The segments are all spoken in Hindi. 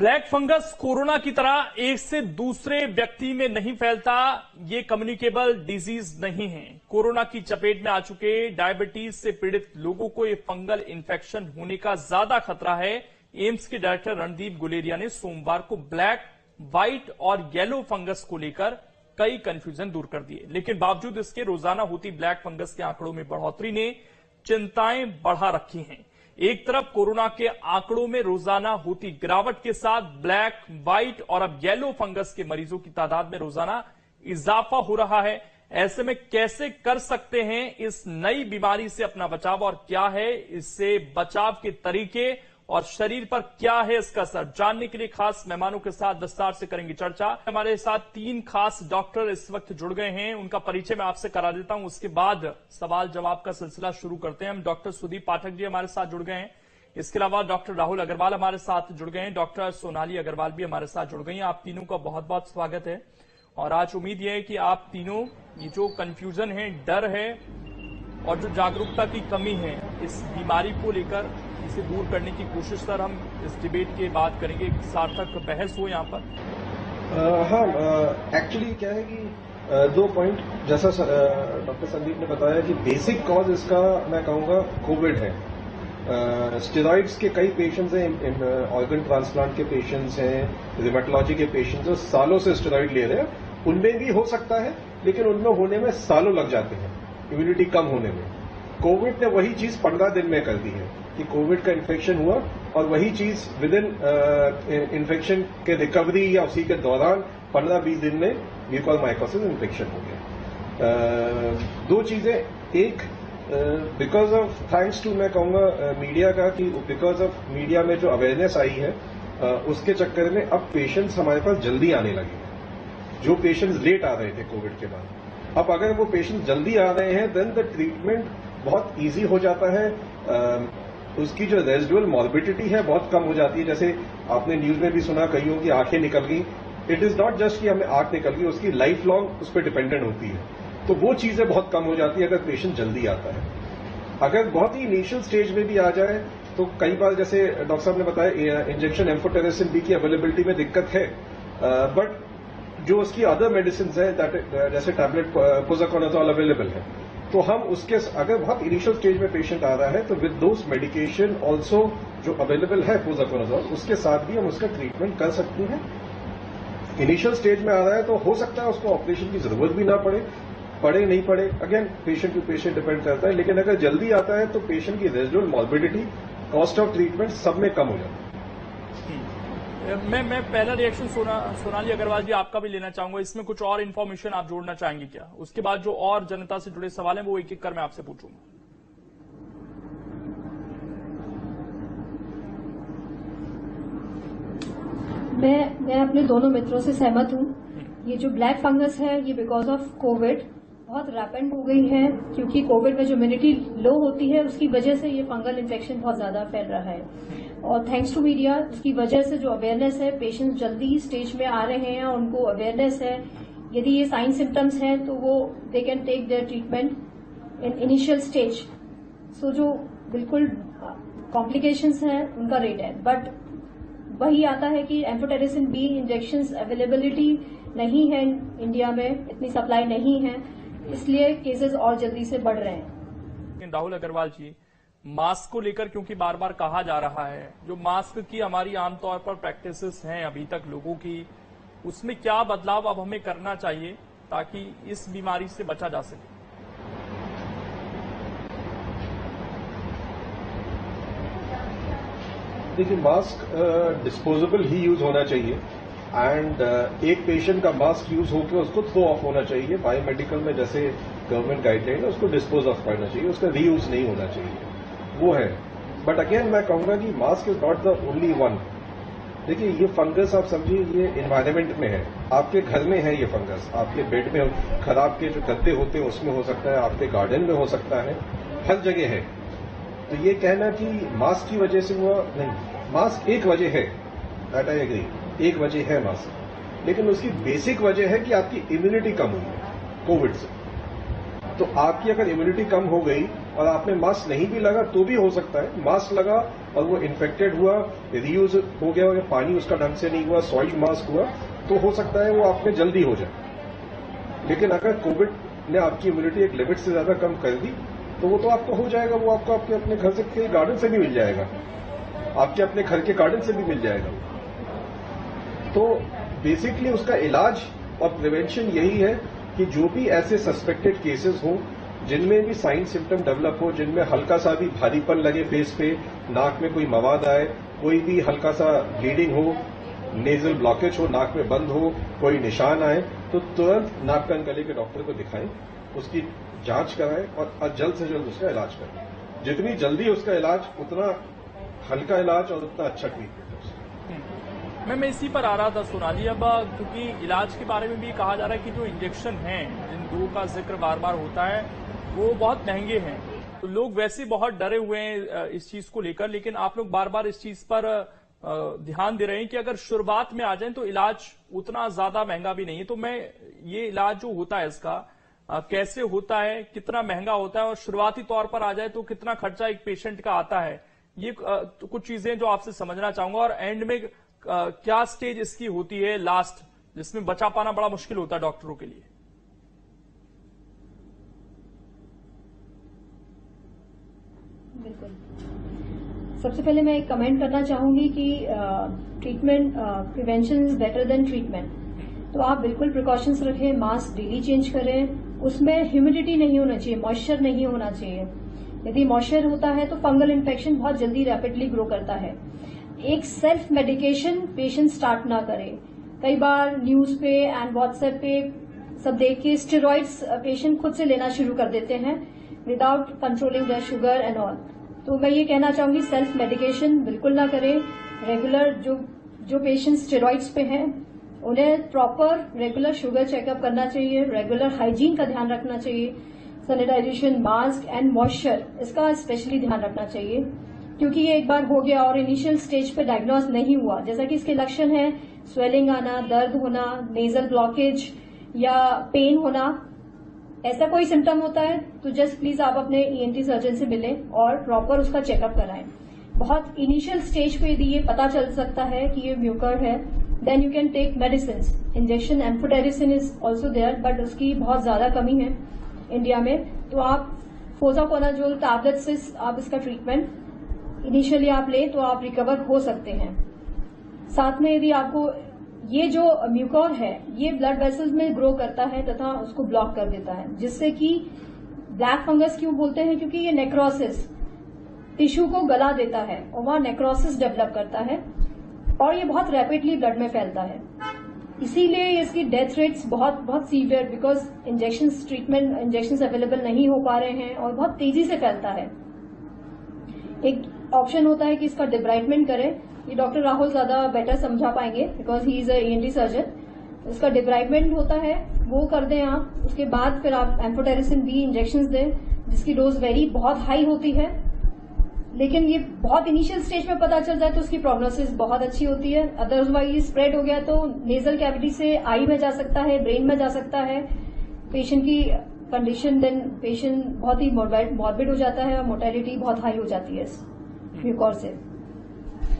ब्लैक फंगस कोरोना की तरह एक से दूसरे व्यक्ति में नहीं फैलता। ये कम्युनिकेबल डिजीज नहीं है। कोरोना की चपेट में आ चुके डायबिटीज से पीड़ित लोगों को ये फंगल इन्फेक्शन होने का ज्यादा खतरा है। एम्स के डायरेक्टर रणदीप गुलेरिया ने सोमवार को ब्लैक, व्हाइट और येलो फंगस को लेकर कई कंफ्यूजन दूर कर दिए, लेकिन बावजूद इसके रोजाना होती ब्लैक फंगस के आंकड़ों में बढ़ोतरी ने चिंताएं बढ़ा रखी हैं। एक तरफ कोरोना के आंकड़ों में रोजाना होती गिरावट के साथ ब्लैक, व्हाइट और अब येलो फंगस के मरीजों की तादाद में रोजाना इजाफा हो रहा है। ऐसे में कैसे कर सकते हैं इस नई बीमारी से अपना बचाव और क्या है इससे बचाव के तरीके और शरीर पर क्या है इसका असर, जानने के लिए खास मेहमानों के साथ विस्तार से करेंगे चर्चा। हमारे साथ 3 खास डॉक्टर इस वक्त जुड़ गए हैं, उनका परिचय मैं आपसे करा देता हूं, उसके बाद सवाल जवाब का सिलसिला शुरू करते हैं। हम डॉक्टर सुदीप पाठक जी हमारे साथ जुड़ गए हैं, इसके अलावा डॉक्टर राहुल अग्रवाल हमारे साथ जुड़ गए हैं, डॉक्टर सोनाली अग्रवाल भी हमारे साथ जुड़ गई हैं। आप तीनों का बहुत बहुत स्वागत है और आज उम्मीद यह है कि आप तीनों ये जो कंफ्यूजन है, डर है और जो जागरूकता की कमी है इस बीमारी को लेकर इसे दूर करने की कोशिश सर हम इस डिबेट के बाद करेंगे। एक सार्थक बहस हो यहाँ पर। हाँ, एक्चुअली क्या है कि 2 पॉइंट, जैसा डॉक्टर संदीप ने बताया कि बेसिक कॉज इसका मैं कहूँगा कोविड है। स्टेरॉइड्स के कई पेशेंट्स हैं, ऑर्गन ट्रांसप्लांट के पेशेंट्स हैं, रिमेटोलॉजी के पेशेंट्स हैं, सालों से स्टेरॉइड ले रहे हैं। उनमें भी हो सकता है, लेकिन उनमें होने में सालों लग जाते हैं, इम्यूनिटी कम होने में। कोविड ने वही चीज 15 दिन में कर दी है कि कोविड का इन्फेक्शन हुआ और वही चीज विद इन इन्फेक्शन के रिकवरी या उसी के दौरान 15-20 दिन में म्यूकोरमाइकोसिस इन्फेक्शन हो गया। 2 चीजें, एक बिकॉज ऑफ थैंक्स टू मैं कहूंगा मीडिया का, कि बिकॉज ऑफ मीडिया में जो अवेयरनेस आई है उसके चक्कर में अब पेशेंट्स हमारे पास जल्दी आने लगे हैं। जो पेशेंट्स लेट आ रहे थे कोविड के बाद, अब अगर वो पेशेंट जल्दी आ रहे हैं देन द ट्रीटमेंट बहुत इजी हो जाता है। उसकी जो रेजिडुअल मॉर्बिडिटी है बहुत कम हो जाती है। जैसे आपने न्यूज में भी सुना कईयों की आंखें निकल गई। इट इज नॉट जस्ट कि हमें आंख निकल गई, उसकी लाइफ लॉन्ग उस पर डिपेंडेंट होती है। तो वो चीजें बहुत कम हो जाती है अगर पेशेंट जल्दी आता है। अगर बहुत ही इनिशियल स्टेज में भी आ जाए तो कई बार, जैसे डॉक्टर साहब ने बताया, इंजेक्शन एम्फोटेरेसिन बी की अवेलेबिलिटी में दिक्कत है, बट जो उसकी अदर मेडिसिन है जैसे टैबलेट पोज़ाकोनाज़ोल अवेलेबल है, तो हम उसके अगर बहुत इनिशियल स्टेज में पेशेंट आ रहा है तो विद दोस मेडिकेशन ऑल्सो जो अवेलेबल है पोज़ाकोनाज़ोल, उसके साथ भी हम उसका ट्रीटमेंट कर सकते हैं। इनिशियल स्टेज में आ रहा है तो हो सकता है उसको ऑपरेशन की जरूरत भी ना पड़े नहीं पड़े, again patient to patient depend करता है। लेकिन अगर जल्दी आता है तो पेशेंट की residual morbidity, cost of treatment सब में कम हो जाता है। मैं पहला रिएक्शन सोनाली अग्रवाल जी आपका भी लेना चाहूंगा। इसमें कुछ और इन्फॉर्मेशन आप जोड़ना चाहेंगे क्या? उसके बाद जो और जनता से जुड़े सवाल हैं वो एक एक कर मैं आपसे पूछूंगा। मैं अपने दोनों मित्रों से सहमत हूँ। ये जो ब्लैक फंगस है ये बिकॉज ऑफ कोविड बहुत रैपिड हो गई है, क्योंकि कोविड में जो इम्यूनिटी लो होती है उसकी वजह से ये फंगल इन्फेक्शन बहुत ज्यादा फैल रहा है। और थैंक्स टू मीडिया, इसकी वजह से जो अवेयरनेस है, पेशेंट्स जल्दी स्टेज में आ रहे हैं, उनको अवेयरनेस है। यदि ये साइन सिम्टम्स हैं तो वो they can take their treatment in initial stage. So जो बिल्कुल कॉम्प्लिकेशंस हैं उनका रेट है, बट वही आता है कि एम्फोटेरेसिन बी इंजेक्शंस अवेलेबिलिटी नहीं है इंडिया में, इतनी सप्लाई नहीं है, इसलिए केसेस और जल्दी से बढ़ रहे हैं। राहुल अग्रवाल जी, मास्क को लेकर क्योंकि बार बार कहा जा रहा है, जो मास्क की हमारी आमतौर पर प्रैक्टिसेस हैं अभी तक लोगों की, उसमें क्या बदलाव अब हमें करना चाहिए ताकि इस बीमारी से बचा जा सके? देखिए, मास्क डिस्पोजेबल ही यूज होना चाहिए एंड एक पेशेंट का मास्क यूज होकर उसको थ्रो ऑफ होना चाहिए। बायोमेडिकल में जैसे गवर्नमेंट गाइडलाइन है उसको डिस्पोज ऑफ करना चाहिए, उसका रीयूज नहीं होना चाहिए, वो है। बट अगेन मैं कहूंगा कि mask is not the only one. देखिए, ये फंगस आप समझिए ये एनवायरमेंट में है, आपके घर में है ये फंगस, आपके बेड में खराब के जो गद्दे होते हैं उसमें हो सकता है, आपके गार्डन में हो सकता है, हर जगह है। तो ये कहना कि मास्क की वजह से हुआ, नहीं, मास्क एक वजह है, दैट आई एग्री, एक वजह है मास्क, लेकिन उसकी बेसिक वजह है कि आपकी इम्यूनिटी कम हुई है कोविड से। तो आपकी अगर इम्यूनिटी कम हो गई और आपने मास्क नहीं भी लगा तो भी हो सकता है, मास्क लगा और वो इन्फेक्टेड हुआ, रीयूज हो गया या पानी उसका ढंग से नहीं हुआ, सॉइल्ड मास्क हुआ, तो हो सकता है वो आप में जल्दी हो जाए। लेकिन अगर कोविड ने आपकी इम्यूनिटी एक लिमिट से ज्यादा कम कर दी तो वो तो आपको हो जाएगा, वो आपको आपके अपने घर से के गार्डन से भी मिल जाएगा, आपके अपने घर के गार्डन से भी मिल जाएगा। तो बेसिकली उसका इलाज और प्रिवेंशन यही है कि जो भी ऐसे सस्पेक्टेड केसेस हों जिनमें भी साइन सिम्टम डेवलप हो, जिनमें हल्का सा भी भारीपन लगे फेस पे, नाक में कोई मवाद आए, कोई भी हल्का सा ब्लीडिंग हो, नेजल ब्लॉकेज हो, नाक में बंद हो, कोई निशान आए, तो तुरंत नाक कान गले के डॉक्टर को दिखाएं, उसकी जांच कराएं और जल्द से जल्द उसका इलाज करें। जितनी जल्दी उसका इलाज, उतना हल्का इलाज और उतना अच्छा ट्रीटमेंट है। मैं इसी पर आ रहा था सोनाली, अब क्योंकि इलाज के बारे में भी कहा जा रहा है कि जो इंजेक्शन हैं, जिन दो का जिक्र बार बार होता है, वो बहुत महंगे हैं, तो लोग वैसे बहुत डरे हुए हैं इस चीज को लेकर, लेकिन आप लोग बार बार इस चीज पर ध्यान दे रहे हैं कि अगर शुरुआत में आ जाए तो इलाज उतना ज्यादा महंगा भी नहीं है। तो मैं ये इलाज जो होता है इसका कैसे होता है, कितना महंगा होता है, और शुरुआती तौर पर आ जाए तो कितना खर्चा एक पेशेंट का आता है, ये तो कुछ चीजें जो आपसे समझना चाहूंगा। और एंड में क्या स्टेज इसकी होती है लास्ट, जिसमें बचा पाना बड़ा मुश्किल होता है डॉक्टरों के लिए? बिल्कुल, सबसे पहले मैं एक कमेंट करना चाहूंगी कि treatment prevention is better than treatment. तो आप बिल्कुल प्रिकॉशंस रखें, मास्क डेली चेंज करें, उसमें ह्यूमिडिटी नहीं होना चाहिए, मॉइस्चर नहीं होना चाहिए। यदि मॉइस्चर होता है तो फंगल इन्फेक्शन बहुत जल्दी रैपिडली ग्रो करता है। एक सेल्फ मेडिकेशन पेशेंट स्टार्ट ना करे। कई बार न्यूज पे एंड व्हाट्सएप पे सब देख के स्टेरॉइड्स पेशेंट खुद से लेना शुरू कर देते हैं without controlling their sugar and all. तो मैं ये कहना चाहूंगी सेल्फ मेडिकेशन बिल्कुल ना करें। रेगुलर जो पेशेंट स्टेरॉइड्स पे हैं उन्हें प्रॉपर रेगुलर शुगर चेकअप करना चाहिए, रेगुलर हाइजीन का ध्यान रखना चाहिए, सैनिटाइजेशन, मास्क एंड मॉइस्चर, इसका स्पेशली ध्यान रखना चाहिए। क्योंकि ये एक बार हो गया और इनिशियल स्टेज पे डायग्नोज नहीं हुआ, जैसा कि इसके लक्षण हैं स्वेलिंग आना, दर्द होना, नेजल ब्लॉकेज या पेन होना, ऐसा कोई सिम्टम होता है तो जस्ट प्लीज आप अपने ईएनटी सर्जन से मिलें और प्रॉपर उसका चेकअप कराएं। बहुत इनिशियल स्टेज पे यदि ये पता चल सकता है कि ये म्यूकर है, then you can take medicine. Injection amphotericin is also there, but उसकी बहुत ज्यादा कमी है इंडिया में, तो आप फोसाकोनाजोल टैबलेट से आप इसका ट्रीटमेंट इनिशियली आप ले तो आप रिकवर हो सकते हैं। साथ में यदि आपको ये जो म्यूकोर है ये ब्लड वेसल्स में ग्रो करता है तथा उसको ब्लॉक कर देता है, जिससे कि ब्लैक फंगस क्यों बोलते हैं, क्योंकि ये नेक्रोसिस टिश्यू को गला देता है और वहां नेक्रोसिस डेवलप करता है और ये बहुत रैपिडली ब्लड में फैलता है। इसीलिए इसकी डेथ रेट्स बहुत सीवियर, बिकॉज इंजेक्शन अवेलेबल नहीं हो पा रहे हैं और बहुत तेजी से फैलता है। एक ऑप्शन होता है कि इसका डिब्राइटमेंट करें, ये डॉक्टर राहुल ज्यादा बेटर समझा पाएंगे because he is a ENT surgeon. इसका डिब्राइटमेंट होता है, वो कर दें आप, उसके बाद फिर आप एम्फोटेरिसिन बी इंजेक्शन दें जिसकी डोज बहुत हाई होती है, लेकिन ये बहुत इनिशियल स्टेज में पता चल जाए तो उसकी प्रोग्नोसिस बहुत अच्छी होती है। अदरवाइज स्प्रेड हो गया तो नेजल कैविटी से आई में जा सकता है, ब्रेन में जा सकता है। पेशेंट की कंडीशन देन पेशेंट बहुत ही मॉर्बिड हो जाता है और मोर्टेलिटी बहुत हाई हो जाती है म्यूकोर से।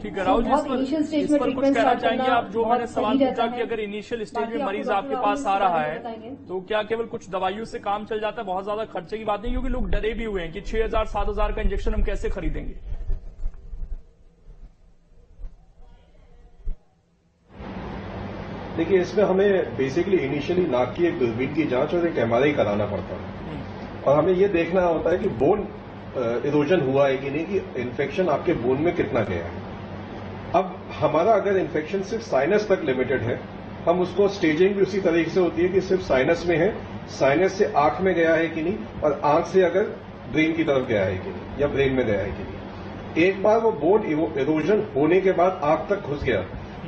ठीक है राहुल जी, इस पर कुछ कहना चाहेंगे आप? जो मैंने सवाल पूछा कि अगर इनिशियल स्टेज में मरीज आपके पास आ रहा है तो क्या केवल कुछ दवाइयों से काम चल जाता है? बहुत ज्यादा खर्चे की बात नहीं, क्योंकि लोग डरे भी हुए हैं कि 6,000-7,000 का इंजेक्शन हम कैसे खरीदेंगे। देखिए, इसमें हमें बेसिकली इनिशियली नाक की एक दूरबीन की जांच और एक एमआरआई कराना पड़ता है और हमें यह देखना होता है कि बोन इरोजन हुआ है कि नहीं, कि इन्फेक्शन आपके बोन में कितना गया है। अब हमारा अगर इन्फेक्शन सिर्फ साइनस तक लिमिटेड है, हम उसको स्टेजिंग भी उसी तरीके से होती है कि सिर्फ साइनस में है, साइनस से आंख में गया है कि नहीं, और आंख से अगर ब्रेन की तरफ गया है कि नहीं या ब्रेन में गया है कि नहीं। एक बार वो बोन इरोजन होने के बाद आंख तक घुस गया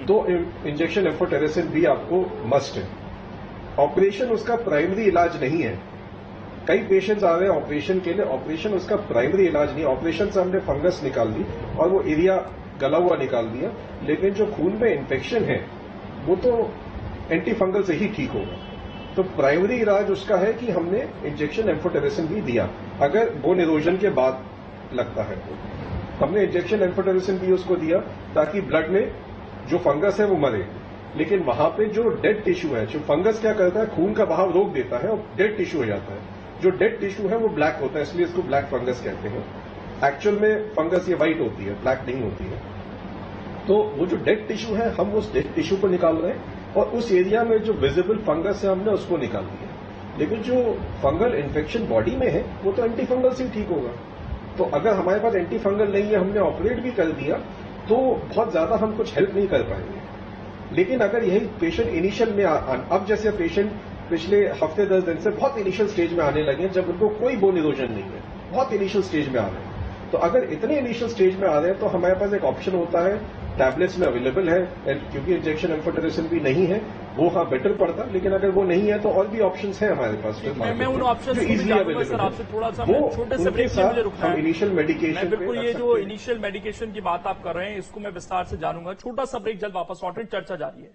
तो इंजेक्शन एम्फोटेरिसिन भी आपको मस्ट है। ऑपरेशन उसका प्राइमरी इलाज नहीं है। कई पेशेंट्स आ रहे हैं ऑपरेशन के लिए, ऑपरेशन उसका प्राइमरी इलाज नहीं। ऑपरेशन से हमने फंगस निकाल दी और वो एरिया गला हुआ निकाल दिया, लेकिन जो खून में इन्फेक्शन है वो तो एंटी फंगल से ही ठीक होगा। तो प्राइमरी इलाज उसका है कि हमने इंजेक्शन एम्फोटेरिसिन भी दिया अगर बोन इरोजन के बाद लगता है तो हमने इंजेक्शन एम्फोटेरिसिन भी उसको दिया ताकि ब्लड में जो फंगस है वो मरे। लेकिन वहां पे जो डेड टिश्यू है, जो फंगस क्या करता है, खून का बहाव रोक देता है और डेड टिश्यू हो जाता है। जो डेड टिश्यू है वो ब्लैक होता है, इसलिए इसको ब्लैक फंगस कहते हैं। एक्चुअल में फंगस ये व्हाइट होती है, ब्लैक नहीं होती है। तो वो जो डेड टिश्यू है, हम उस डेड टिश्यू को निकाल रहे हैं और उस एरिया में जो विजिबल फंगस है हमने उसको निकाल दिया। लेकिन जो फंगल इन्फेक्शन बॉडी में है वो तो एंटी फंगल से ही ठीक होगा। तो अगर हमारे पास एंटी फंगल नहीं है, हमने ऑपरेट भी कर दिया, तो बहुत ज्यादा हम कुछ हेल्प नहीं कर पाएंगे। लेकिन अगर यही पेशेंट इनिशियल में अब जैसे पेशेंट पिछले हफ्ते 10 दिन से बहुत इनिशियल स्टेज में आने लगे, जब उनको कोई बोन इरोजन नहीं है, बहुत इनिशियल स्टेज में आ रहे हैं, तो अगर इतने इनिशियल स्टेज में आ रहे हैं तो हमारे पास एक ऑप्शन होता है, टैबलेट्स में अवेलेबल है, क्योंकि इंजेक्शन एम्फोटेरिसिन भी नहीं है, वो हाँ बेटर पड़ता। लेकिन अगर वो नहीं है तो और भी ऑप्शंस हैं हमारे पास। मैं उन ऑप्शंस को भी जानूंगा सर आपसे, थोड़ा सा छोटे से ब्रेक में मुझे रुकना है। इनिशियल मेडिकेशन, बिल्कुल ये जो इनिशियल मेडिकेशन की बात आप कर रहे हैं इसको मैं विस्तार से जानूंगा। छोटा सा ब्रेक, जल्द वापस लौटें, चर्चा जारी है।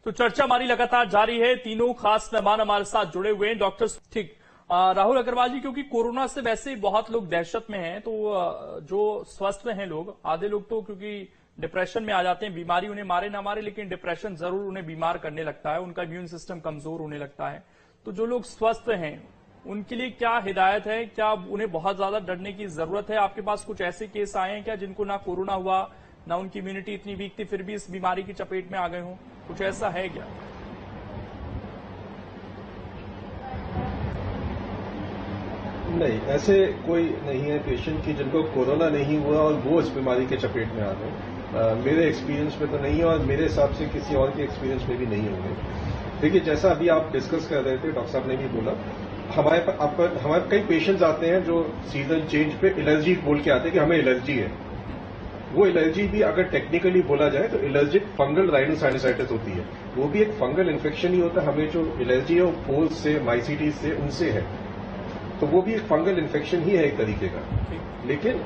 तो चर्चा हमारी लगातार जारी है। तीनों खास मेहमान हमारे साथ जुड़े हुए हैं। डॉक्टर ठीक राहुल अग्रवाल जी, क्योंकि कोरोना से वैसे ही बहुत लोग दहशत में हैं, तो जो स्वस्थ हैं लोग, आधे लोग तो क्योंकि डिप्रेशन में आ जाते हैं, बीमारी उन्हें मारे ना मारे लेकिन डिप्रेशन जरूर उन्हें बीमार करने लगता है, उनका इम्यून सिस्टम कमजोर होने लगता है। तो जो लोग स्वस्थ हैं उनके लिए क्या हिदायत है? क्या उन्हें बहुत ज्यादा डरने की जरूरत है? आपके पास कुछ ऐसे केस आए हैं क्या जिनको ना कोरोना हुआ, ना उनकी इम्यूनिटी इतनी वीक थी, फिर भी इस बीमारी की चपेट में आ गए हों? कुछ ऐसा है क्या? नहीं, ऐसे कोई नहीं है पेशेंट की जिनको कोरोना नहीं हुआ और वो इस बीमारी के चपेट में आ गए। मेरे एक्सपीरियंस में तो नहीं है और मेरे हिसाब से किसी और के एक्सपीरियंस में भी नहीं होंगे। देखिए, जैसा अभी आप डिस्कस कर रहे थे, डॉक्टर साहब ने भी बोला, हमारे कई पेशेंट्स आते हैं जो सीजन चेंज पे एलर्जी बोल के आते हैं कि हमें एलर्जी है। वो एलर्जी भी अगर टेक्निकली बोला जाए तो एलर्जिक फंगल राइनोसाइनोसाइटिस होती है। वो भी एक फंगल इन्फेक्शन ही होता है। हमें जो एलर्जी है वो पोल्स से, माइसीटीज से, उनसे है, तो वो भी एक फंगल इन्फेक्शन ही है एक तरीके का। लेकिन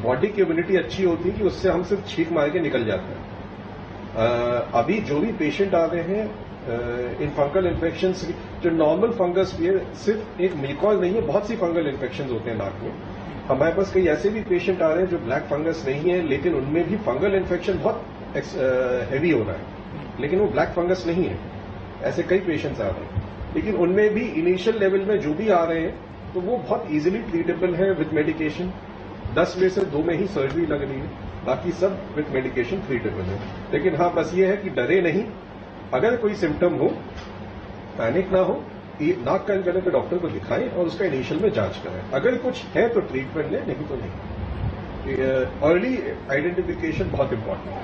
बॉडी की इम्यूनिटी अच्छी होती है कि उससे हम सिर्फ छींक मार के निकल जाते हैं। अभी जो भी पेशेंट आ रहे हैं इन फंगल इन्फेक्शन, जो नॉर्मल फंगस भी है, सिर्फ एक म्यूकोज नहीं है, बहुत सी फंगल इन्फेक्शन होते हैं नाक में। हमारे पास कई ऐसे भी पेशेंट आ रहे हैं जो ब्लैक फंगस नहीं है, लेकिन उनमें भी फंगल इन्फेक्शन बहुत हैवी हो रहा है, लेकिन वो ब्लैक फंगस नहीं है। ऐसे कई पेशेंट्स आ रहे हैं, लेकिन उनमें भी इनिशियल लेवल में जो भी आ रहे हैं तो वो बहुत इजीली ट्रीटेबल है विद मेडिकेशन। 10 में से 2 में ही सर्जरी लग रही है, बाकी सब विद मेडिकेशन ट्रीटेबल है। लेकिन हाँ, बस ये है कि डरे नहीं। अगर कोई सिम्टम हो, पैनिक ना हो, नाक कान गले पे डॉक्टर को दिखाएं और उसका इनिशियल में जांच करें। अगर कुछ है तो ट्रीटमेंट लें, नहीं तो नहीं। अर्ली आइडेंटिफिकेशन बहुत इंपॉर्टेंट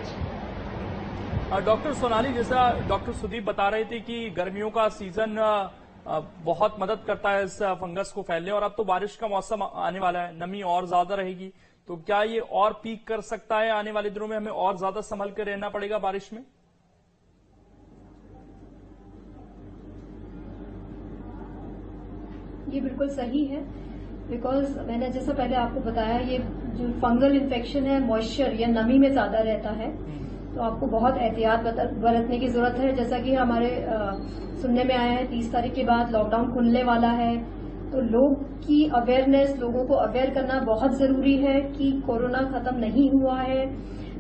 है। डॉक्टर सोनाली, जैसा डॉक्टर सुदीप बता रहे थे कि गर्मियों का सीजन बहुत मदद करता है इस फंगस को फैलने, और अब तो बारिश का मौसम आने वाला है, नमी और ज्यादा रहेगी, तो क्या ये और पीक कर सकता है? आने वाले दिनों में हमें और ज्यादा संभल कर रहना पड़ेगा बारिश में? ये बिल्कुल सही है, बिकॉज मैंने जैसा पहले आपको बताया, ये जो फंगल इन्फेक्शन है मॉइस्चर या नमी में ज्यादा रहता है, तो आपको बहुत एहतियात बरतने की जरूरत है। जैसा कि हमारे सुनने में आया है 30 तारीख के बाद लॉकडाउन खुलने वाला है, तो लोग की अवेयरनेस, लोगों को अवेयर करना बहुत जरूरी है कि कोरोना खत्म नहीं हुआ है।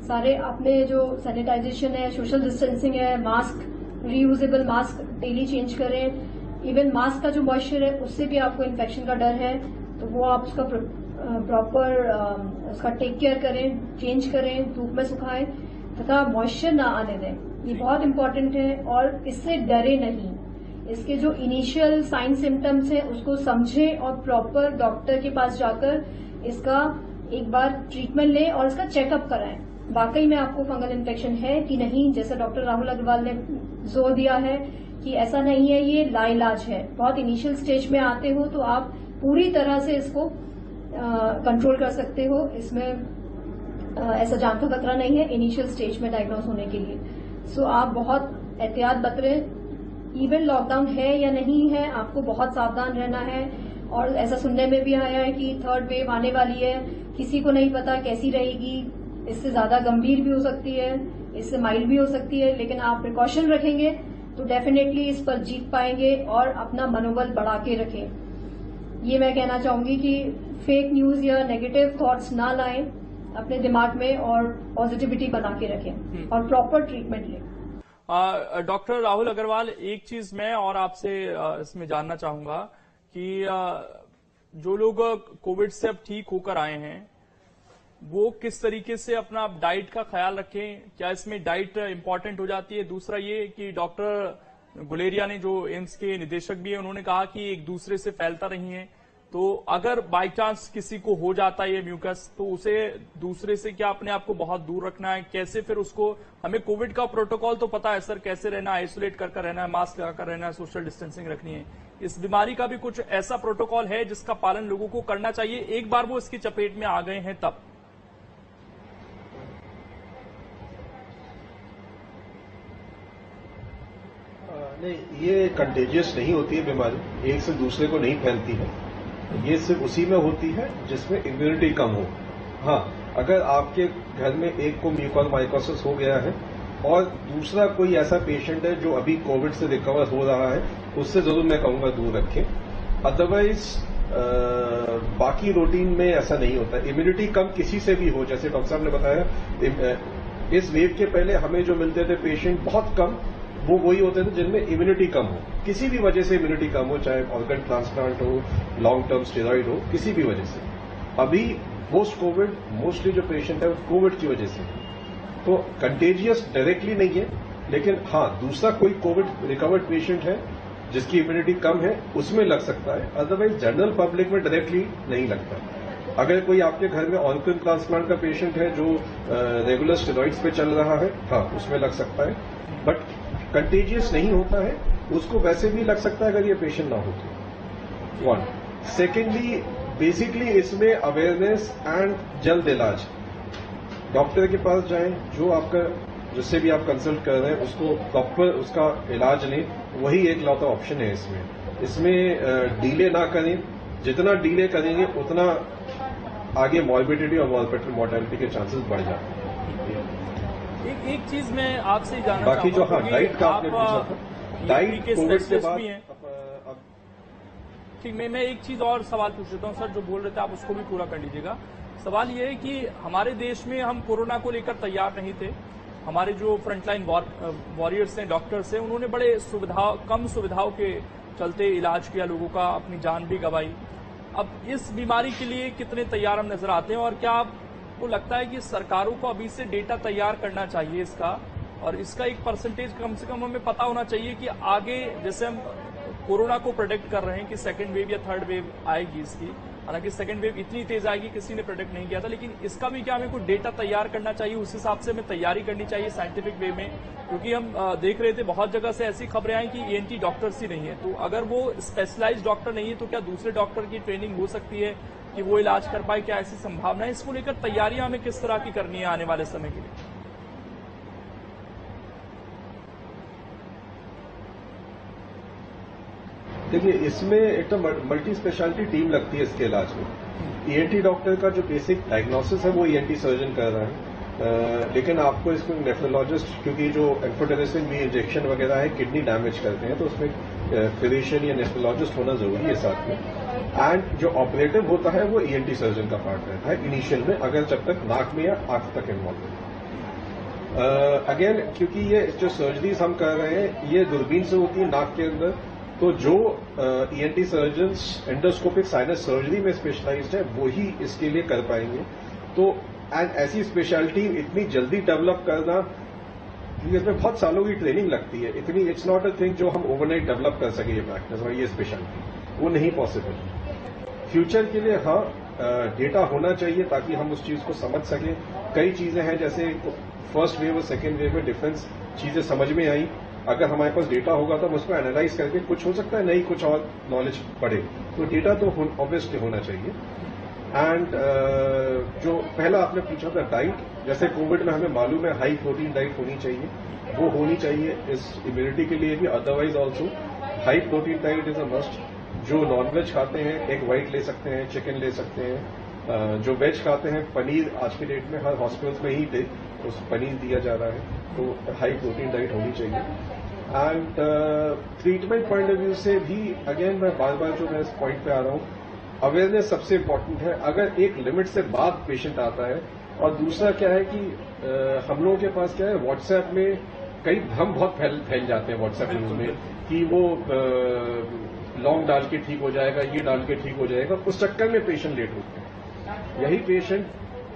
सारे अपने जो सैनिटाइजेशन है, सोशल डिस्टेंसिंग है, mask, reusable mask daily change करें। इवन मास्क का जो मॉइस्चर है उससे भी आपको इन्फेक्शन का डर है, तो वो आप उसका प्रॉपर उसका टेक केयर करें, चेंज करें, धूप में सुखाएं तथा मॉइस्चर ना आने दें। ये बहुत इंपॉर्टेंट है और इससे डरे नहीं। इसके जो इनिशियल साइन सिम्टम्स हैं उसको समझें और प्रॉपर डॉक्टर के पास जाकर इसका एक बार ट्रीटमेंट लें और इसका चेकअप कराएं। वाकई में आपको फंगल इन्फेक्शन है कि नहीं, जैसा डॉक्टर राहुल अग्रवाल ने जोर दिया है कि ऐसा नहीं है, ये लाइलाज है। बहुत इनिशियल स्टेज में आते हो तो आप पूरी तरह से इसको कंट्रोल कर सकते हो। इसमें ऐसा जान का खतरा नहीं है इनिशियल स्टेज में डायग्नोज होने के लिए। सो आप बहुत एहतियात बरतें। इवन लॉकडाउन है या नहीं है, आपको बहुत सावधान रहना है। और ऐसा सुनने में भी आया है कि 3rd वेव आने वाली है, किसी को नहीं पता कैसी रहेगी, इससे ज्यादा गंभीर भी हो सकती है, इससे माइल्ड भी हो सकती है, लेकिन आप प्रिकॉशन रखेंगे तो डेफिनेटली इस पर जीत पाएंगे और अपना मनोबल बढ़ा के रखें। ये मैं कहना चाहूंगी कि फेक न्यूज या नेगेटिव थॉट्स ना लाएं अपने दिमाग में और पॉजिटिविटी बना के रखें और प्रॉपर ट्रीटमेंट लें। डॉक्टर राहुल अग्रवाल, एक चीज मैं और आपसे इसमें जानना चाहूंगा कि जो लोग कोविड से अब ठीक होकर आए हैं वो किस तरीके से अपना डाइट का ख्याल रखें, क्या इसमें डाइट इंपॉर्टेंट हो जाती है? दूसरा ये कि डॉक्टर गुलेरिया ने, जो एम्स के निदेशक भी है, उन्होंने कहा कि एक दूसरे से फैलता नहीं है, तो अगर बाय चांस किसी को हो जाता है ये म्यूकस तो उसे दूसरे से क्या अपने आप को बहुत दूर रखना है? कैसे फिर उसको, हमें कोविड का प्रोटोकॉल तो पता है सर, कैसे रहना, आइसोलेट कर रहना है, मास्क लगाकर रहना है, सोशल डिस्टेंसिंग रखनी है। इस बीमारी का भी कुछ ऐसा प्रोटोकॉल है जिसका पालन लोगों को करना चाहिए एक बार वो इसकी चपेट में आ गए हैं तब? नहीं, ये कंटेजियस नहीं होती है बीमारी, एक से दूसरे को नहीं फैलती है। ये सिर्फ उसी में होती है जिसमें इम्यूनिटी कम हो। हाँ, अगर आपके घर में एक को म्यूकोरमाइकोसिस हो गया है और दूसरा कोई ऐसा पेशेंट है जो अभी कोविड से रिकवर हो रहा है, उससे जरूर मैं कहूंगा दूर रखें। अदरवाइज बाकी रूटीन में ऐसा नहीं होता। इम्यूनिटी कम किसी से भी हो, जैसे डॉक्टर साहब ने बताया, इस वेव के पहले हमें जो मिलते थे पेशेंट बहुत कम, वो वही होते थे जिनमें इम्यूनिटी कम हो, किसी भी वजह से इम्यूनिटी कम हो, चाहे ऑर्गन ट्रांसप्लांट हो, लॉन्ग टर्म स्टेरॉइड हो, किसी भी वजह से। अभी पोस्ट कोविड मोस्टली जो पेशेंट है वो कोविड की वजह से, तो कंटेजियस डायरेक्टली नहीं है, लेकिन हाँ, दूसरा कोई कोविड रिकवर्ड पेशेंट है जिसकी इम्यूनिटी कम है, उसमें लग सकता है। अदरवाइज जनरल पब्लिक में डायरेक्टली नहीं लगता। अगर कोई आपके घर में ऑर्गन ट्रांसप्लांट का पेशेंट है जो रेगुलर स्टेरॉइड्स पे चल रहा है, हाँ, उसमें लग सकता है, बट कंटेजियस नहीं होता है। उसको वैसे भी लग सकता है अगर ये पेशेंट ना हो तो। वन, सेकेंडली, बेसिकली इसमें अवेयरनेस एंड जल्द इलाज। डॉक्टर के पास जाएं, जो आपका, जिससे भी आप कंसल्ट कर रहे हैं, उसको प्रॉपर उसका इलाज लें, वही एक लौता ऑप्शन है इसमें डीले ना करें। जितना डीले करेंगे उतना आगे मॉर्बिडिटी और मोर्टेलिटी के चांसेस बढ़ जाते हैं। एक चीज मैं आपसे जानना बाकी जो, हाँ, डाइट का आपने पूछा था, डाइट कोविड के बाद ठीक। मैं एक चीज और सवाल पूछ लेता हूँ सर, जो बोल रहे थे आप उसको भी पूरा कर लीजिएगा। सवाल ये है कि हमारे देश में हम कोरोना को लेकर तैयार नहीं थे। हमारे जो फ्रंटलाइन वॉरियर्स हैं, डॉक्टर्स हैं, उन्होंने बड़े कम सुविधाओं के चलते इलाज किया लोगों का, अपनी जान भी गंवाई। अब इस बीमारी के लिए कितने तैयार हम नजर आते हैं, और क्या आपको लगता है कि सरकारों को अभी से डेटा तैयार करना चाहिए इसका, और इसका एक परसेंटेज कम से कम हमें पता होना चाहिए कि आगे, जैसे हम कोरोना को प्रेडिक्ट कर रहे हैं कि सेकेंड वेव या थर्ड वेव आएगी इसकी, हालांकि सेकेंड वेव इतनी तेज आएगी किसी ने प्रेडिक्ट नहीं किया था, लेकिन इसका भी क्या हमें कुछ डेटा तैयार करना चाहिए, उस हिसाब से हमें तैयारी करनी चाहिए साइंटिफिक वे में? क्योंकि हम देख रहे थे बहुत जगह से ऐसी खबरें आई कि ENT डॉक्टर्स ही नहीं है, तो अगर वो स्पेशलाइज्ड डॉक्टर नहीं है तो क्या दूसरे डॉक्टर की ट्रेनिंग हो सकती है कि वो इलाज कर पाए? क्या ऐसी संभावना है? इसको लेकर तैयारियां हमें किस तरह की करनी है आने वाले समय के लिए? देखिए, इसमें एक तो मल्टी स्पेशलिटी टीम लगती है इसके इलाज में। ENT डॉक्टर का जो बेसिक डायग्नोसिस है वो ENT सर्जन कर रहा है, लेकिन आपको इसमें नेफ्रोलॉजिस्ट, क्योंकि जो एम्फोटेरेसिन भी इंजेक्शन वगैरह है किडनी डैमेज करते हैं, तो उसमें फिजिशियन या नेफ्रोलॉजिस्ट होना जरूरी है साथ में। एंड जो ऑपरेटिव होता है वो ENT सर्जन का पार्ट रहता है इनिशियल में, अगर जब तक नाक में या आंख तक इन्वॉल्व है। अगेन, क्योंकि ये जो सर्जरीज हम कर रहे हैं ये दूरबीन से होती है नाक के अंदर, तो जो ENT surgeons endoscopic sinus surgery में स्पेशलाइज्ड है वो ही इसके लिए कर पाएंगे। तो एंड ऐसी स्पेशलिटी इतनी जल्दी डेवलप करना, क्योंकि इसमें बहुत सालों की ट्रेनिंग लगती है, इतनी, इट्स नॉट अ थिंग जो हम ओवरनाइट डेवलप कर सके ये प्रैक्टिस और ये स्पेशलिटी, वो नहीं पॉसिबल। फ्यूचर के लिए हाँ, डेटा होना चाहिए ताकि हम उस चीज को समझ सकें। कई चीजें हैं, जैसे फर्स्ट वेव और सेकेंड वेव में डिफरेंस चीजें समझ में आई, अगर हमारे पास डेटा होगा तो हम उसको एनालाइज करके, कुछ हो सकता है नहीं, कुछ और नॉलेज बढ़े, तो डेटा तो ऑब्वियसली होना चाहिए। एंड जो पहला आपने पूछा था डाइट, जैसे कोविड में हमें मालूम है हाई प्रोटीन डाइट होनी चाहिए, वो होनी चाहिए इस इम्यूनिटी के लिए भी। Otherwise also high protein diet is a must. जो नॉनवेज खाते हैं, एग वाइट ले सकते हैं, चिकन ले सकते हैं, जो वेज खाते हैं, पनीर आज के डेट में हर हॉस्पिटल्स में ही उस पनीर दिया जा रहा है, तो हाई प्रोटीन डाइट होनी चाहिए। And treatment point of view से भी अगेन मैं बार बार जो मैं इस पॉइंट पे आ रहा हूं, अवेयरनेस सबसे इम्पोर्टेंट है। अगर एक लिमिट से बाद पेशेंट आता है, और दूसरा क्या है कि हम लोगों के पास क्या है, व्हाट्सएप में कई भ्रम बहुत फैल जाते हैं व्हाट्सएप न्यूज में कि वो लौंग डाल के ठीक हो जाएगा, ये डाल के ठीक हो जाएगा, उस चक्कर में पेशेंट लेट होते हैं। यही पेशेंट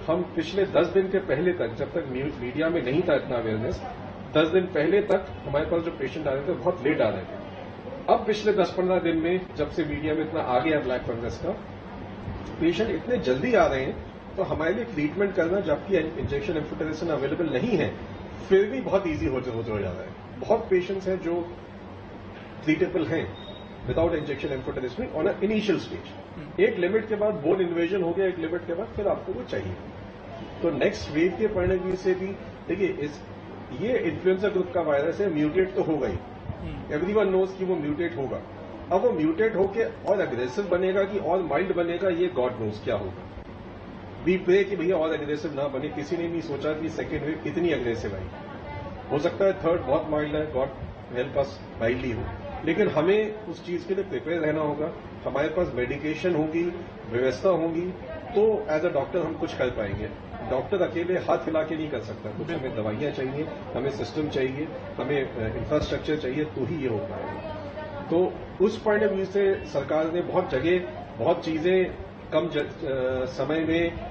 हम पिछले 10 दिन के पहले तक, जब तक मीडिया में नहीं था इतना अवेयरनेस, 10 दिन पहले तक हमारे पास जो पेशेंट आ रहे थे बहुत लेट आ रहे थे। अब पिछले 10-15 दिन में जब से मीडिया में इतना आ गया ब्लैक फंगस का, पेशेंट इतने जल्दी आ रहे हैं, तो हमारे लिए ट्रीटमेंट करना, जबकि इंजेक्शन एम्फोटेरेसिन अवेलेबल नहीं है, फिर भी बहुत ईजी हो जा रहा है। बहुत पेशेंट्स हैं जो ट्रीटेबल हैं without injection amphotericin on a initial stage. एक लिमिट के बाद बोन इन्वेजन हो गया, एक लिमिट के बाद फिर आपको वो चाहिए। तो नेक्स्ट वेव के पॉइंट ऑफ व्यू से भी देखिए, ये इन्फ्लुएंजा ग्रुप का वायरस है, म्यूटेट तो होगा ही, एवरीवन नोज कि वो म्यूटेट होगा। अब वो म्यूटेट होके और अग्रेसिव बनेगा कि और माइल्ड बनेगा, ये गॉड नोज क्या होगा। वी प्रे कि भैया और अग्रेसिव ना बने। किसी ने नहीं सोचा कि सेकेंड वेव इतनी अग्रेसिव आई। हो सकता है थर्ड बहुत माइल्ड है, गॉड हेल्प अस, माइल्डली हो, लेकिन हमें उस चीज के लिए प्रिपेयर रहना होगा। हमारे पास मेडिकेशन होगी, व्यवस्था होगी, तो एज अ डॉक्टर हम कुछ कर पाएंगे। डॉक्टर अकेले हाथ हिला के नहीं कर सकता कुछ, हमें दवाइयां चाहिए, हमें सिस्टम चाहिए, हमें इंफ्रास्ट्रक्चर चाहिए, तो ही ये हो पाएगा। तो उस पॉइंट ऑफ व्यू से सरकार ने बहुत जगह बहुत चीजें कम समय में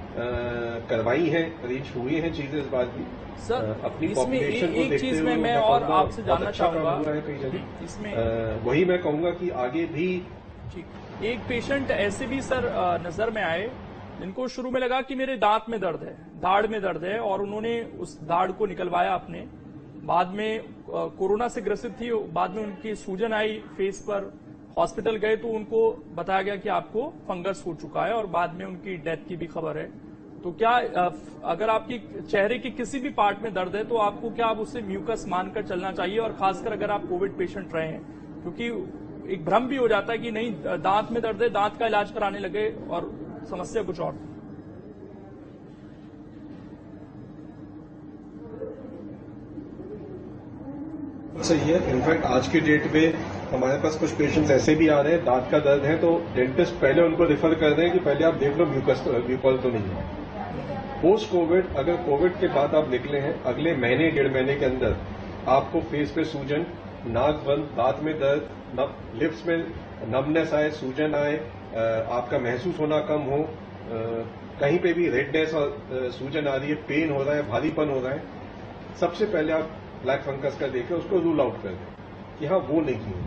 करवाई हैं, अरेंज हुई हैं चीजें इस बार भी। सर, अपनी इसमें पॉपुलेशन को एक देखते चीज हुए में मैं और आपसे जानना चाहूंगा, कई जगह इसमें वही मैं कहूंगा कि आगे भी एक पेशेंट ऐसे भी सर नजर में आए जिनको शुरू में लगा कि मेरे दांत में दर्द है, दाढ़ में दर्द है, और उन्होंने उस दाढ़ को निकलवाया अपने। बाद में कोरोना से ग्रसित थी, बाद में उनकी सूजन आई फेस पर, हॉस्पिटल गए तो उनको बताया गया कि आपको फंगस हो चुका है, और बाद में उनकी डेथ की भी खबर है। तो क्या अगर आपकी चेहरे की किसी भी पार्ट में दर्द है तो आपको क्या आप उससे म्यूकस मानकर चलना चाहिए, और खासकर अगर आप कोविड पेशेंट रहे हैं, क्योंकि एक भ्रम भी हो जाता है कि नहीं दांत में दर्द है, दांत का इलाज कराने लगे और समस्या कुछ और। सही है। इनफैक्ट आज की डेट में हमारे पास कुछ पेशेंट्स ऐसे भी आ रहे हैं, दांत का दर्द है तो डेंटिस्ट पहले उनको रेफर कर रहे हैं कि पहले आप देख लो म्यूकॉल तो नहीं है। पोस्ट कोविड, अगर कोविड के बाद आप निकले हैं, अगले महीने 1.5 महीने के अंदर आपको फेस पे सूजन, नाक बंद, दांत में दर्द, लिप्स में नमनेस आए, सूजन आए, आपका महसूस होना कम हो, कहीं पे भी रेडनेस और सूजन आ रही है, पेन हो रहा है, भारीपन हो रहा है, सबसे पहले आप ब्लैक फंगस का देखें, उसको रूल आउट कर दें कि हाँ वो नहीं है।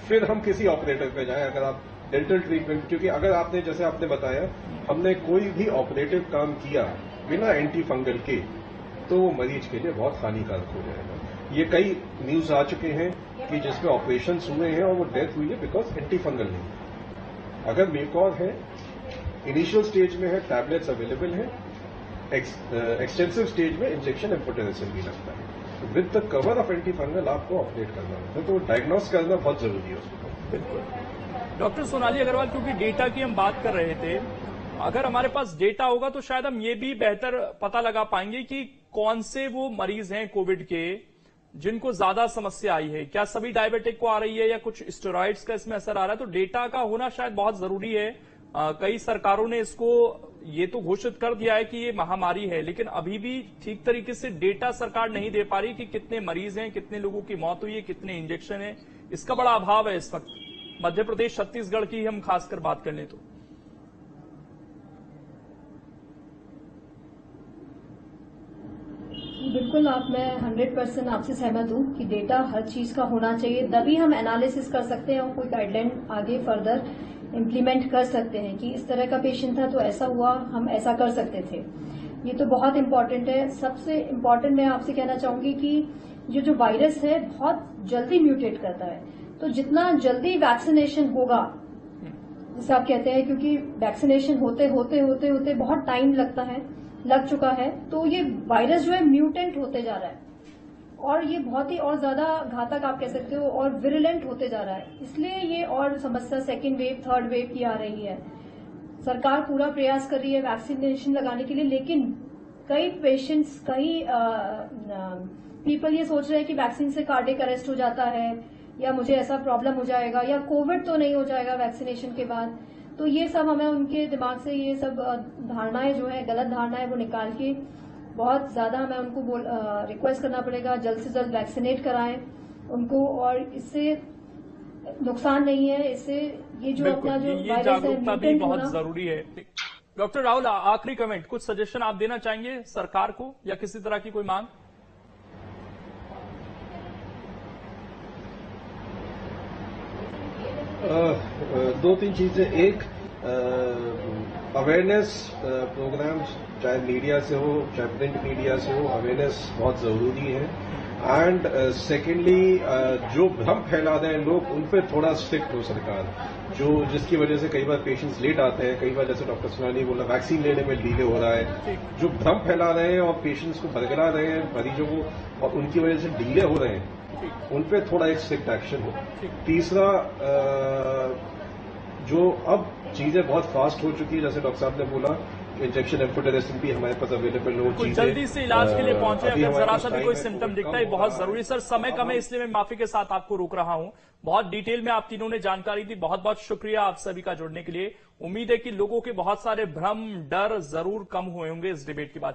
फिर हम किसी ऑपरेटर पे जाएं। अगर आप डेंटल ट्रीटमेंट, क्योंकि अगर आपने जैसे आपने बताया, हमने कोई भी ऑपरेटिव काम किया बिना एंटी फंगल के, तो वो मरीज के लिए बहुत हानिकारक हो जाएगा। ये कई न्यूज आ चुके हैं कि जिसमें ऑपरेशन हुए हैं और वो डेथ हुई है बिकॉज एंटी फंगल नहीं। अगर म्यूकॉल है, इनिशियल स्टेज में है, टैबलेट्स अवेलेबल है, एक्सटेंसिव स्टेज में इंजेक्शन एम्फोटेरेसिन भी लगता है। With the cover of anti fungal आपको ऑपरेट करना होता है, तो डायग्नोस करना बहुत जरूरी है उसको। बिल्कुल। डॉक्टर सोनाली अग्रवाल, क्योंकि डेटा की हम बात कर रहे थे, अगर हमारे पास डेटा होगा तो शायद हम ये भी बेहतर पता लगा पाएंगे कि कौन से वो मरीज हैं कोविड के जिनको ज्यादा समस्या आई है। क्या सभी डायबिटिक को आ रही है या कुछ स्टेरॉइड्स का इसमें असर आ रहा है? तो डेटा का होना शायद बहुत जरूरी है। कई सरकारों ने इसको ये तो घोषित कर दिया है कि ये महामारी है, लेकिन अभी भी ठीक तरीके से डेटा सरकार नहीं दे पा रही कि कितने मरीज हैं, कितने लोगों की मौत हुई है, कितने इंजेक्शन है। इसका बड़ा अभाव है इस वक्त। मध्य प्रदेश, छत्तीसगढ़ की हम खासकर बात कर लें तो बिल्कुल मैं 100% आपसे सहमत हूँ कि डेटा हर चीज का होना चाहिए, तभी हम एनालिसिस कर सकते हैं और कोई गाइडलाइन आगे फर्दर इम्प्लीमेंट कर सकते हैं कि इस तरह का पेशेंट था तो ऐसा हुआ, हम ऐसा कर सकते थे। ये तो बहुत इम्पोर्टेंट है। सबसे इम्पोर्टेंट मैं आपसे कहना चाहूंगी कि जो वायरस है बहुत जल्दी म्यूटेट करता है, तो जितना जल्दी वैक्सीनेशन होगा, जैसे आप कहते हैं, क्योंकि वैक्सीनेशन होते होते बहुत टाइम लग चुका है, तो ये वायरस जो है म्यूटेंट होते जा रहा है और ये बहुत ही और ज्यादा घातक आप कह सकते हो और विरुलेंट होते जा रहा है। इसलिए ये और समस्या सेकेंड वेव, थर्ड वेव की आ रही है। सरकार पूरा प्रयास कर रही है वैक्सीनेशन लगाने के लिए, लेकिन कई पेशेंट्स, कई पीपल ये सोच रहे हैं कि वैक्सीन से कार्डियक अरेस्ट हो जाता है या मुझे ऐसा प्रॉब्लम हो जाएगा या कोविड तो नहीं हो जाएगा वैक्सीनेशन के बाद। तो ये सब हमें उनके दिमाग से ये सब धारणाएं जो है, गलत धारणाएं, वो निकाल के बहुत ज्यादा हमें उनको रिक्वेस्ट करना पड़ेगा जल्द से जल्द वैक्सीनेट कराएं उनको, और इससे नुकसान नहीं है, इससे ये जो अपना जो ये जागरूकता भी बहुत जरूरी है। डॉक्टर राहुल, आखिरी कमेंट, कुछ सजेशन आप देना चाहेंगे सरकार को या किसी तरह की कोई मांग? दो तीन चीजें। एक, अवेयरनेस प्रोग्राम चाहे मीडिया से हो चाहे प्रिंट मीडिया से हो, अवेयरनेस बहुत जरूरी है। एंड सेकेंडली, जो भ्रम फैला रहे हैं लोग, उन पर थोड़ा स्ट्रिक्ट हो सरकार, जिसकी वजह से कई बार पेशेंट्स लेट आते हैं, कई बार जैसे डॉक्टर सुनानी बोला वैक्सीन लेने में डिले हो रहा है। जो भ्रम फैला रहे हैं और पेशेंट्स को बरगला रहे हैं, मरीजों को, और उनकी वजह से डिले हो रहे हैं, उन पे थोड़ा एक स्ट्रिक्ट एक्शन हो। तीसरा, जो अब चीजें बहुत फास्ट हो चुकी है, जैसे डॉक्टर साहब ने बोला, इंजेक्शन एम्फोटेरेसिन भी हमारे पास अवेलेबल हो, कुछ जल्दी से इलाज के लिए पहुंचे अगर जरा सा भी कोई सिम्टम दिखता है, बहुत जरूरी। सर, समय कम है इसलिए मैं माफी के साथ आपको रोक रहा हूं। बहुत डिटेल में आप तीनों ने जानकारी दी, बहुत बहुत शुक्रिया आप सभी का जुड़ने के लिए। उम्मीद है कि लोगों के बहुत सारे भ्रम, डर जरूर कम हुए होंगे इस डिबेट के बाद।